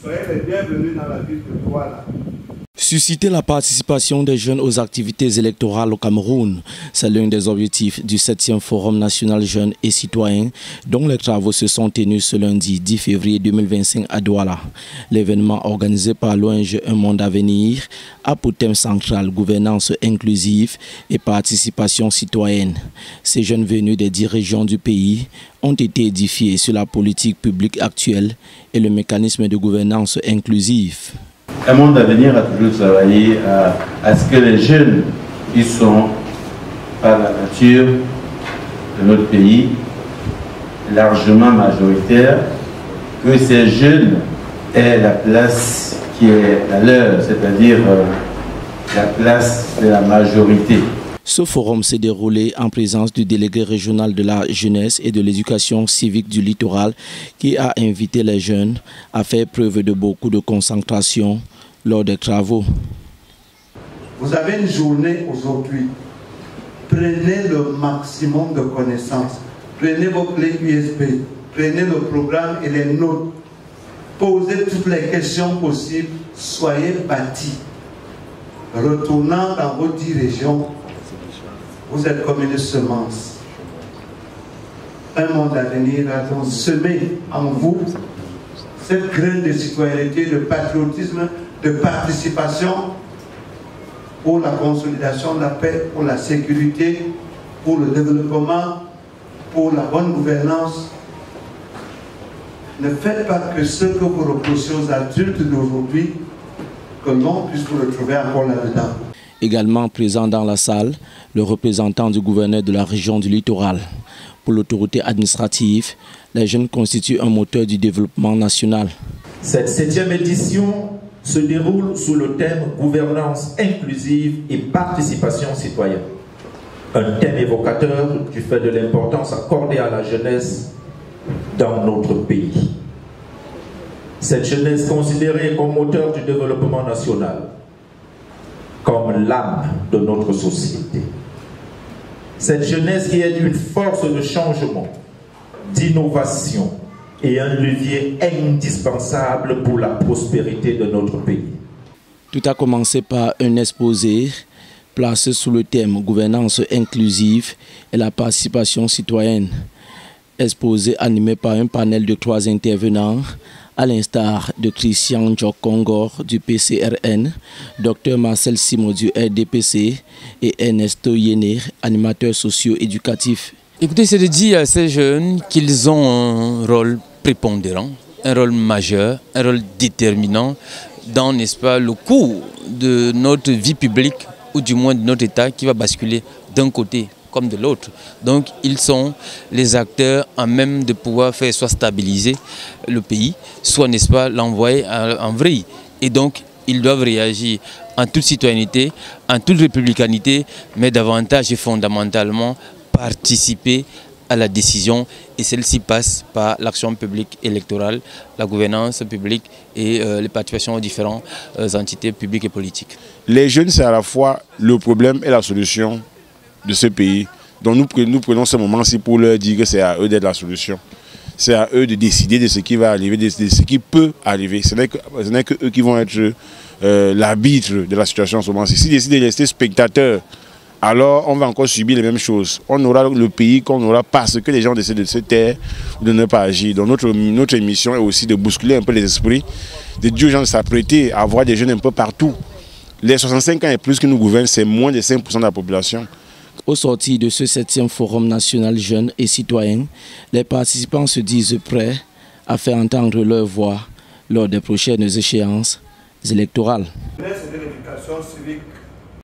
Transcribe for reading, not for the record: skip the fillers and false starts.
Soyez les bienvenus dans la ville de Douala. Susciter la participation des jeunes aux activités électorales au Cameroun, c'est l'un des objectifs du 7e Forum national jeunes et citoyens, dont les travaux se sont tenus ce lundi 10 février 2025 à Douala. L'événement organisé par l'ONG Un Monde à Venir a pour thème central gouvernance inclusive et participation citoyenne. Ces jeunes venus des 10 régions du pays ont été édifiés sur la politique publique actuelle et le mécanisme de gouvernance inclusive. Un Monde d'Avenir a toujours travaillé à ce que les jeunes qui sont par la nature de notre pays, largement majoritaires, que ces jeunes aient la place qui est la leur, c'est-à-dire la place de la majorité. Ce forum s'est déroulé en présence du délégué régional de la jeunesse et de l'éducation civique du littoral qui a invité les jeunes à faire preuve de beaucoup de concentration lors des travaux. Vous avez une journée aujourd'hui. Prenez le maximum de connaissances. Prenez vos clés USB. Prenez le programme et les notes. Posez toutes les questions possibles. Soyez bâtis. Retournant dans vos 10 régions, vous êtes comme une semence. Un monde à venir a donc semé en vous cette graine de citoyenneté, de patriotisme, de participation pour la consolidation de la paix, pour la sécurité, pour le développement, pour la bonne gouvernance. Ne faites pas que ce que vous reprochez aux adultes d'aujourd'hui, que l'on puisse vous retrouver encore là-dedans. Également présent dans la salle, le représentant du gouverneur de la région du littoral. Pour l'autorité administrative, les jeunes constituent un moteur du développement national. Cette 7e édition se déroule sous le thème gouvernance inclusive et participation citoyenne. Un thème évocateur du fait de l'importance accordée à la jeunesse dans notre pays. Cette jeunesse considérée comme moteur du développement national, comme l'âme de notre société. Cette jeunesse qui est une force de changement, d'innovation et un levier indispensable pour la prospérité de notre pays. Tout a commencé par un exposé placé sous le thème gouvernance inclusive et la participation citoyenne. Exposé animé par un panel de 3 intervenants, à l'instar de Christian Djokongor du PCRN, Dr Marcel Simon du RDPC et Ernesto Yener, animateur socio-éducatif. Écoutez, c'est de dire à ces jeunes qu'ils ont un rôle prépondérant, un rôle majeur, un rôle déterminant dans, n'est-ce pas, le cours de notre vie publique ou du moins de notre État qui va basculer d'un côté comme de l'autre. Donc ils sont les acteurs en même de pouvoir faire soit stabiliser le pays, soit, n'est-ce pas, l'envoyer en vrille. Et donc ils doivent réagir en toute citoyenneté, en toute républicanité, mais davantage et fondamentalement participer à la décision, et celle-ci passe par l'action publique électorale, la gouvernance publique et les participations aux différentes entités publiques et politiques. Les jeunes, c'est à la fois le problème et la solution de ce pays. Donc nous prenons ce moment-ci pour leur dire que c'est à eux d'être la solution. C'est à eux de décider de ce qui va arriver, de ce qui peut arriver. Ce n'est que eux qui vont être l'arbitre de la situation en ce moment-ci. S'ils décident de rester spectateurs, alors on va encore subir les mêmes choses. On aura le pays qu'on aura parce que les gens décident de se taire ou de ne pas agir. Donc notre émission est aussi de bousculer un peu les esprits, de dire aux gens de s'apprêter à avoir des jeunes un peu partout. Les 65 ans et plus que nous gouvernent, c'est moins de 5% de la population. Au sortir de ce 7e Forum national jeunes et citoyens, les participants se disent prêts à faire entendre leur voix lors des prochaines échéances électorales. C'est de l'éducation civique